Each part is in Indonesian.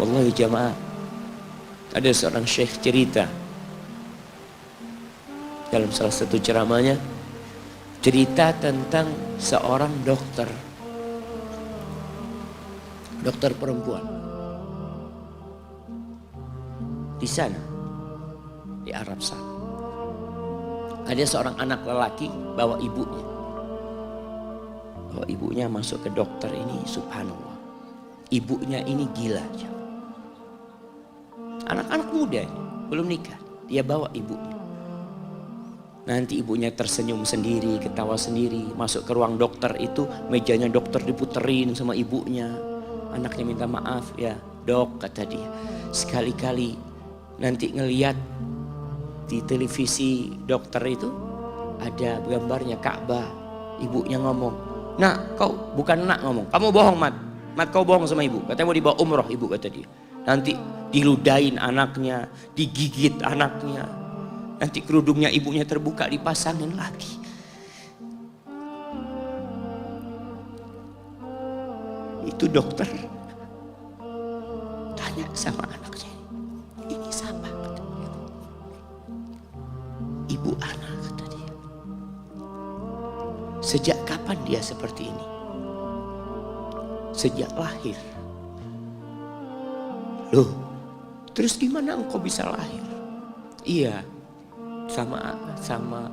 Wallahi jamaah, ada seorang syekh cerita dalam salah satu ceramahnya, cerita tentang seorang dokter perempuan di sana, di Arab sana. Ada seorang anak lelaki bawa ibunya masuk ke dokter ini, subhanallah. Ibunya ini gila. Anak-anak muda ini, belum nikah, dia bawa ibunya. Nanti ibunya tersenyum sendiri, ketawa sendiri. Masuk ke ruang dokter itu, mejanya dokter diputerin sama ibunya. Anaknya minta maaf, ya dok kata dia. Sekali-kali nanti ngeliat di televisi dokter itu ada gambarnya Ka'bah. Ibunya ngomong, nak kau bukan nak ngomong, kamu bohong Mat kau bohong sama ibu. Katanya mau dibawa umroh ibu kata dia. Nanti diludahin anaknya, digigit anaknya. Nanti kerudungnya ibunya terbuka, dipasangin lagi. Itu dokter tanya sama anaknya, ini siapa? Ibu anak kata dia. Sejak kapan dia seperti ini? Sejak lahir. Loh, terus gimana engkau bisa lahir? Iya, sama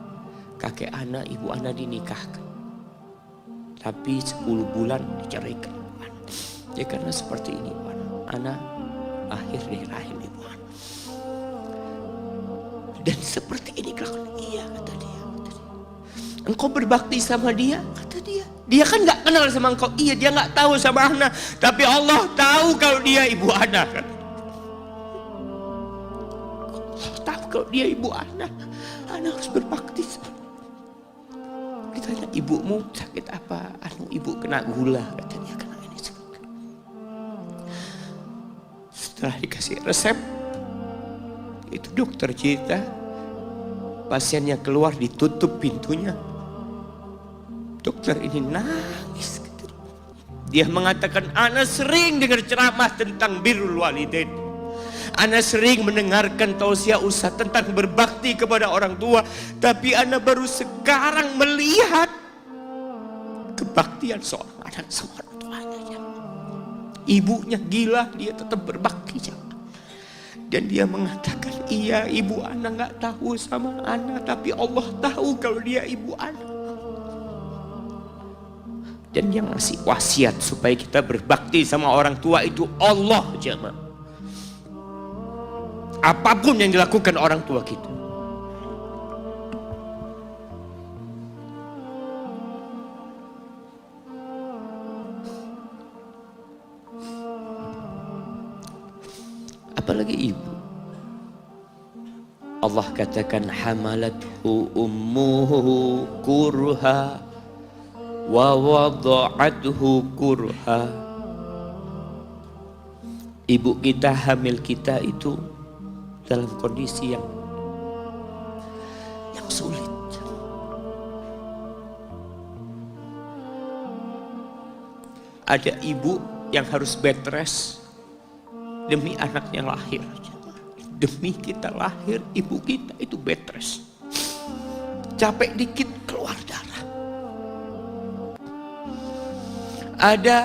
kakek anak, ibu anak dinikahkan. Tapi 10 bulan diceraikan. Ya karena seperti ini, anak lahir dari rahim ibu anak. Dan seperti ini kelakuan. Iya kata dia. Engkau berbakti sama dia, kata dia. Dia kan gak kenal sama engkau. Iya, dia gak tahu sama anak. Tapi Allah tahu kalau dia ibu anak. Allah tahu kalau dia ibu anak. Anak harus berbakti sama. Ditanya, ibumu sakit apa? Ibu kena gula. Kata dia, kena ini semua. Setelah dikasih resep, itu dokter cerita, pasiennya keluar, ditutup pintunya. Dokter ini nangis. Dia mengatakan, ana sering dengar ceramah tentang birrul walidain. Ana sering mendengarkan tausiah ustaz tentang berbakti kepada orang tua. Tapi ana baru sekarang melihat kebaktian seorang anak sama orang tuanya. Ibunya gila, dia tetap berbakti. Dan dia mengatakan, iya ibu anak gak tahu sama anak, tapi Allah tahu kalau dia ibu anak. Dan yang ngasih wasiat supaya kita berbakti sama orang tua itu Allah jemaah. Apapun yang dilakukan orang tua kita. Apalagi ibu. Allah katakan hamalathu ummuhu kurha wa wada'athu kurha. Ibu kita, hamil kita itu dalam kondisi yang sulit. Ada ibu yang harus bed rest demi anaknya lahir. Demi kita lahir, ibu kita itu bed rest. Capek dikit keluar darah. Ada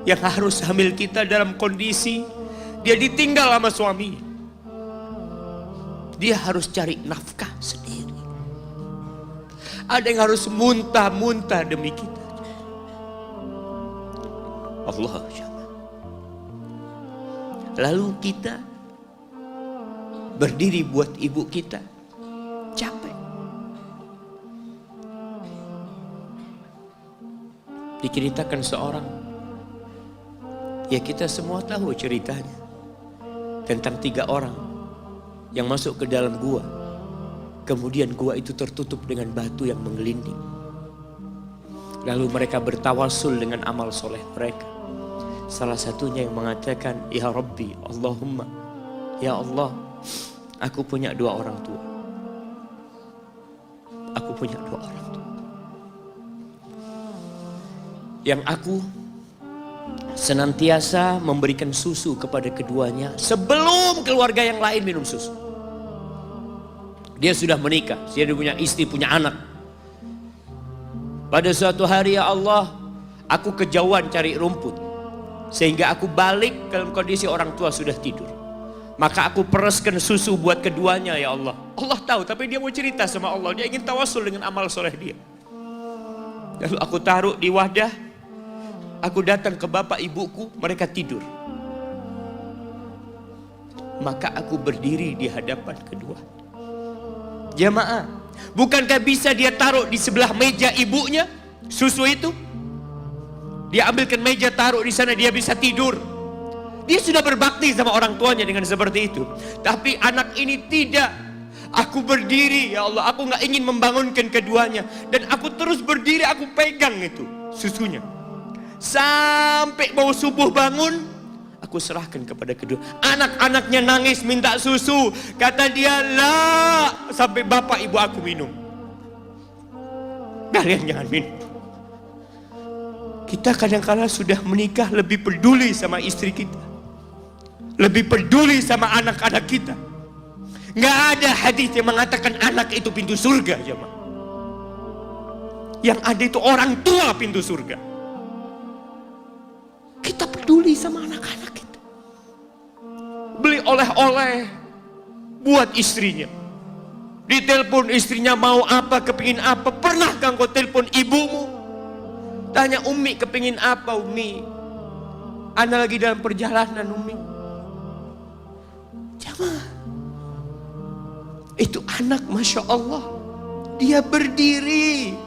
yang harus hamil kita dalam kondisi dia ditinggal sama suaminya. Dia harus cari nafkah sendiri. Ada yang harus muntah-muntah demi kita. Allah. Lalu kita berdiri buat ibu kita. Capek. Diceritakan seorang, ya kita semua tahu ceritanya, tentang 3 orang yang masuk ke dalam gua. Kemudian gua itu tertutup dengan batu yang menggelinding. Lalu mereka bertawasul dengan amal soleh mereka. Salah satunya yang mengatakan, ya Rabbi, Allahumma, ya Allah, aku punya 2 orang tua. Aku punya 2 orang tua. Yang aku senantiasa memberikan susu kepada keduanya sebelum keluarga yang lain minum susu. Dia sudah menikah, dia punya istri, punya anak. Pada suatu hari, ya Allah, aku kejauhan cari rumput, sehingga aku balik dalam kondisi orang tua sudah tidur. Maka aku pereskan susu buat keduanya, ya Allah. Allah tahu, tapi dia mau cerita sama Allah. Dia ingin tawasul dengan amal soleh dia. Lalu aku taruh di wadah. Aku datang ke bapak ibuku, mereka tidur. Maka aku berdiri di hadapan kedua. Jamaah, bukankah bisa dia taruh di sebelah meja ibunya susu itu? Dia ambilkan meja, taruh di sana, dia bisa tidur. Dia sudah berbakti sama orang tuanya dengan seperti itu. Tapi anak ini tidak. Aku berdiri, ya Allah, aku gak ingin membangunkan keduanya. Dan aku terus berdiri, aku pegang itu susunya. Sampai mau subuh bangun, aku serahkan kepada kedua. Anak-anaknya nangis minta susu. Kata dia, lah, sampai bapak ibu aku minum. Kalian jangan minum. Kita kadang-kala sudah menikah lebih peduli sama istri kita, lebih peduli sama anak-anak kita. Nggak ada hadis yang mengatakan anak itu pintu surga, jemaah. Yang ada itu orang tua pintu surga. Kita peduli sama anak-anak kita. Beli oleh-oleh buat istrinya. Ditelepon istrinya mau apa, kepingin apa. Pernahkah engkau telepon ibumu? Tanya, Umi kepingin apa, Umi? Ana lagi dalam perjalanan, Umi. Jamaah, itu anak, Masya Allah, dia berdiri.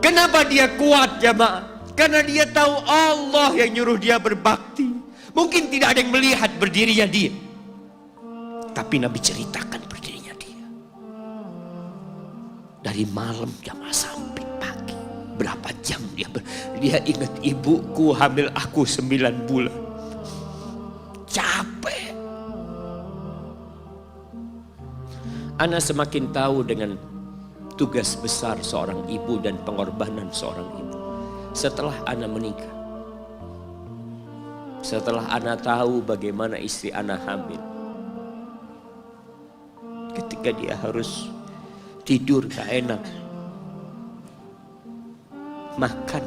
Kenapa dia kuat, jamaah? Karena dia tahu Allah yang nyuruh dia berbakti. Mungkin tidak ada yang melihat berdirinya dia, tapi Nabi ceritakan berdirinya dia. Dari malam jamaah sampai pagi, berapa jam dia ingat, ibuku hamil aku 9 bulan. Capek. Ana semakin tahu dengan tugas besar seorang ibu dan pengorbanan seorang ibu setelah Ana menikah. Setelah Ana tahu bagaimana istri Ana hamil, ketika dia harus tidur gak enak, makan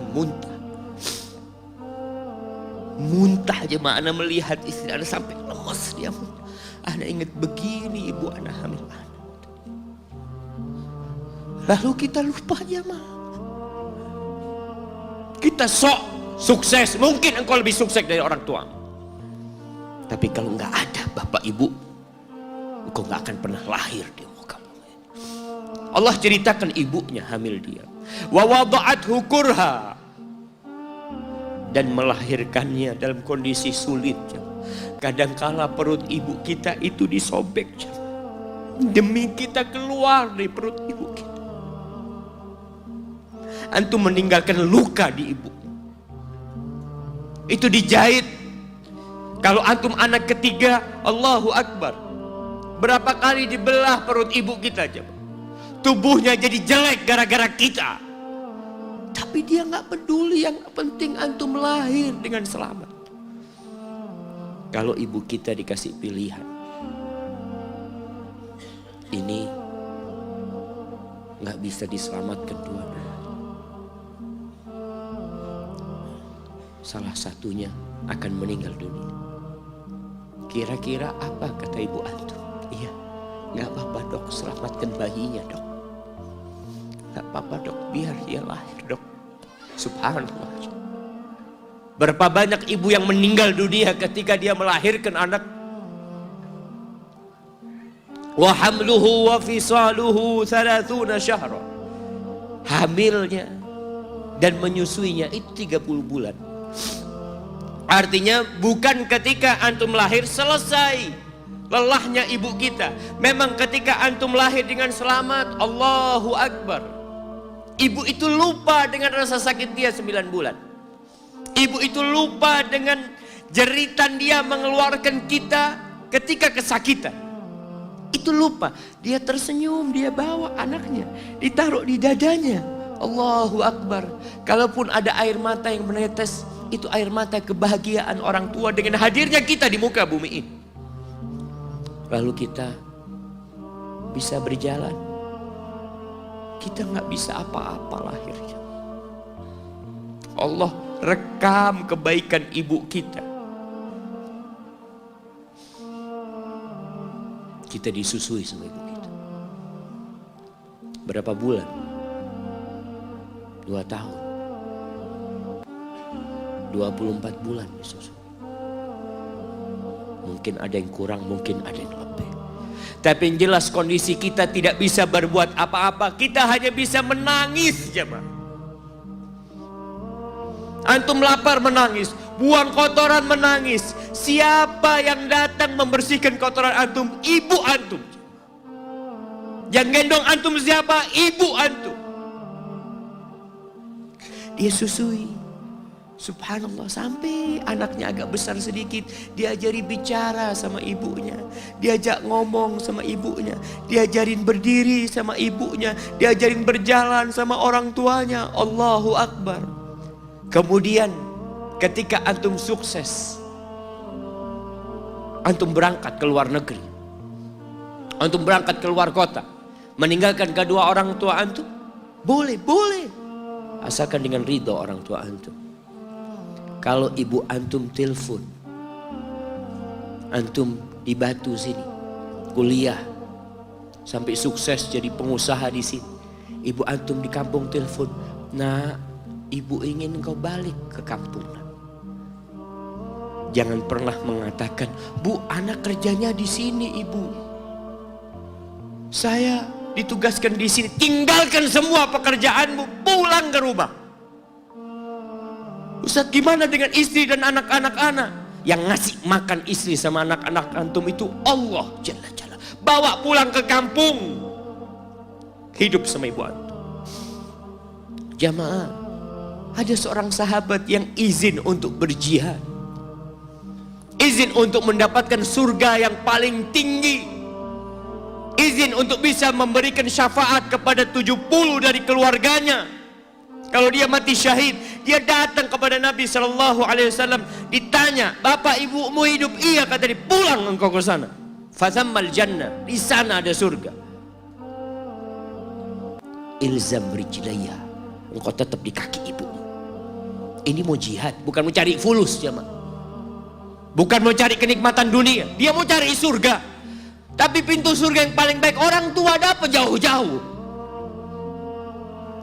muntah aja, Ana melihat istri Ana sampai lemas dia muntah. Ana ingat, begini ibu Ana hamil Ana. Lalu kita lupa, jemaah. Kita sok sukses, mungkin engkau lebih sukses dari orang tua. Tapi kalau nggak ada bapak ibu, engkau nggak akan pernah lahir di muka bumi. Allah ceritakan ibunya hamil dia. Wa wada'athu kurha, dan melahirkannya dalam kondisi sulit. Kadangkala perut ibu kita itu disobek demi kita keluar dari perut ibu kita. Antum meninggalkan luka di ibu, itu dijahit. Kalau antum anak ketiga, Allahu Akbar, berapa kali dibelah perut ibu kita, tubuhnya jadi jelek gara-gara kita. Tapi dia nggak peduli, yang penting antum lahir dengan selamat. Kalau ibu kita dikasih pilihan, ini nggak bisa diselamatkan dua-duanya, salah satunya akan meninggal dunia. Kira-kira apa kata ibu antum? Iya, nggak apa-apa dok, selamatkan bayinya dok. Nggak apa-apa dok, biar dia lahir dok. Subhanallah. Berapa banyak ibu yang meninggal dunia ketika dia melahirkan anak. Wa hamluhu wa fisaluhu 30 syahra. Hamilnya dan menyusuinya itu 30 bulan. Artinya bukan ketika antum lahir selesai lelahnya ibu kita. Memang ketika antum lahir dengan selamat, Allahu Akbar, ibu itu lupa dengan rasa sakit dia 9 bulan. Ibu itu lupa dengan jeritan dia mengeluarkan kita ketika kesakitan. Itu lupa. Dia tersenyum, dia bawa anaknya, ditaruh di dadanya. Allahu Akbar. Kalaupun ada air mata yang menetes, itu air mata kebahagiaan orang tua dengan hadirnya kita di muka bumi ini. Lalu kita bisa berjalan. Kita nggak bisa apa-apa lahirnya. Allah rekam kebaikan ibu kita. Kita disusui sama ibu kita. Berapa bulan? 2 tahun. 24 bulan disusui. Mungkin ada yang kurang, mungkin ada yang lebih. Tapi yang jelas kondisi kita tidak bisa berbuat apa-apa. Kita hanya bisa menangis, jemaah. Antum lapar menangis, buang kotoran menangis. Siapa yang datang membersihkan kotoran antum? Ibu antum. Yang gendong antum siapa? Ibu antum. Dia susui. Subhanallah, sampai anaknya agak besar sedikit, diajari bicara sama ibunya, diajak ngomong sama ibunya, diajarin berdiri sama ibunya, diajarin berjalan sama orang tuanya. Allahu Akbar. Kemudian ketika antum sukses, antum berangkat ke luar negeri, antum berangkat ke luar kota, meninggalkan kedua orang tua antum, boleh, asalkan dengan ridho orang tua antum. Kalau ibu antum telepon, antum di Batu sini, kuliah, sampai sukses jadi pengusaha di sini. Ibu antum di kampung telepon, nah ibu ingin engkau balik ke kampung. Jangan pernah mengatakan, bu anak kerjanya di sini ibu. Saya ditugaskan di sini, tinggalkan semua pekerjaanmu, pulang ke rumah. Ustaz, gimana dengan istri dan anak-anak anak? Yang ngasih makan istri sama anak-anak antum itu Allah Jalla Jalla. Bawa pulang ke kampung, hidup sama ibu antum. Jamaah, ada seorang sahabat yang izin untuk berjihad, izin untuk mendapatkan surga yang paling tinggi, izin untuk bisa memberikan syafaat kepada 70 dari keluarganya. Kalau dia mati syahid, dia datang kepada Nabi SAW, ditanya, bapak ibumu hidup? Iya, kata dia. Pulang engkau ke sana. Fathammal jannah, di sana ada surga. Ilzam rijlaya, engkau tetap di kaki ibumu. Ini mau jihad, bukan mau cari fulus, jemaah. Bukan mau cari kenikmatan dunia, dia mau cari surga. Tapi pintu surga yang paling baik orang tua dapat jauh-jauh.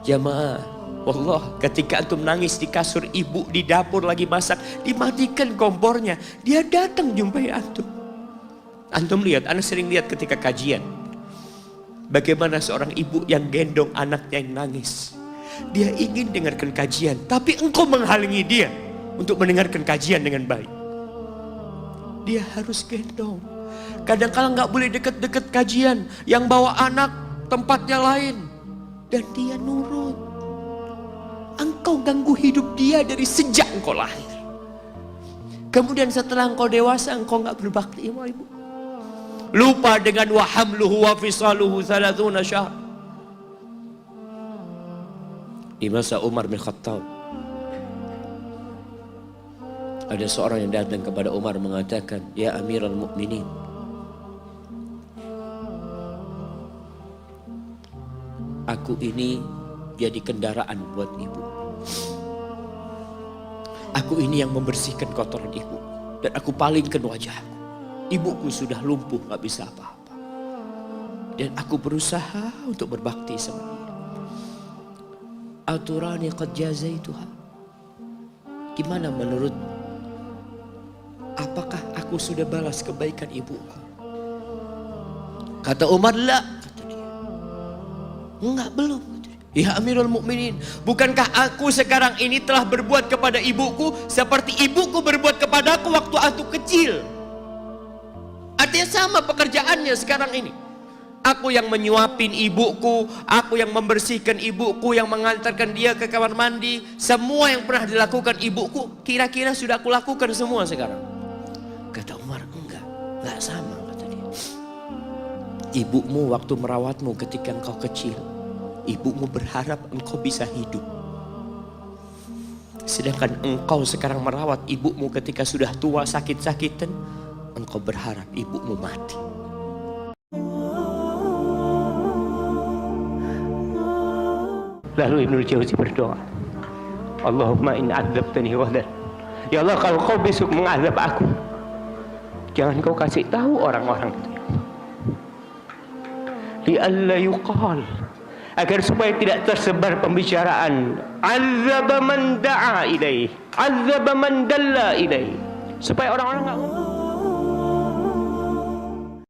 Jemaah, wallah, ketika antum nangis di kasur ibu, di dapur lagi masak, dimatikan kompornya, dia datang jumpai antum. Antum lihat, anak sering lihat ketika kajian, bagaimana seorang ibu yang gendong anaknya yang nangis. Dia ingin dengarkan kajian, tapi engkau menghalangi dia untuk mendengarkan kajian dengan baik. Dia harus gendong. Kadang-kadang nggak boleh deket-deket kajian, yang bawa anak tempatnya lain, dan dia nurut. Engkau ganggu hidup dia dari sejak engkau lahir. Kemudian setelah engkau dewasa, engkau nggak berbakti sama ibu. Lupa dengan wa hamluhu wa fisaluhu 30 syahr. Di masa Umar bin Khattab, ada seorang yang datang kepada Umar mengatakan, ya Amirul Mukminin, aku ini jadi kendaraan buat ibu. Aku ini yang membersihkan kotoran ibu, dan aku palingkan wajahku. Ibuku sudah lumpuh, gak bisa apa-apa, dan aku berusaha untuk berbakti sama dia. Aturani qad jazaituha. Gimana menurutmu? Apakah aku sudah balas kebaikan ibuku? Kata Umar, la, kata dia. Enggak, belum. Ya Amirul Mukminin, bukankah aku sekarang ini telah berbuat kepada ibuku seperti ibuku berbuat kepadaku waktu aku kecil? Artinya sama pekerjaannya sekarang ini. Aku yang menyuapin ibuku, aku yang membersihkan ibuku, yang mengantarkan dia ke kamar mandi. Semua yang pernah dilakukan ibuku, kira-kira sudah aku lakukan semua sekarang. Kata Umar, enggak sama, kata dia. Ibumu waktu merawatmu ketika engkau kecil, ibumu berharap engkau bisa hidup. Sedangkan engkau sekarang merawat ibumu ketika sudah tua sakit-sakitan, engkau berharap ibumu mati. Lalu Ibnu Jauzi berdoa, Allahumma in adzabtani ghadan. Ya Allah, kalau kau besok mengazab aku, jangan kau kasih tahu orang-orang itu. Li'alla yuqal, agar supaya tidak tersebar pembicaraan azaba man da'a ilaih, azaba man dalla ilaih, supaya orang-orang enggak ngomong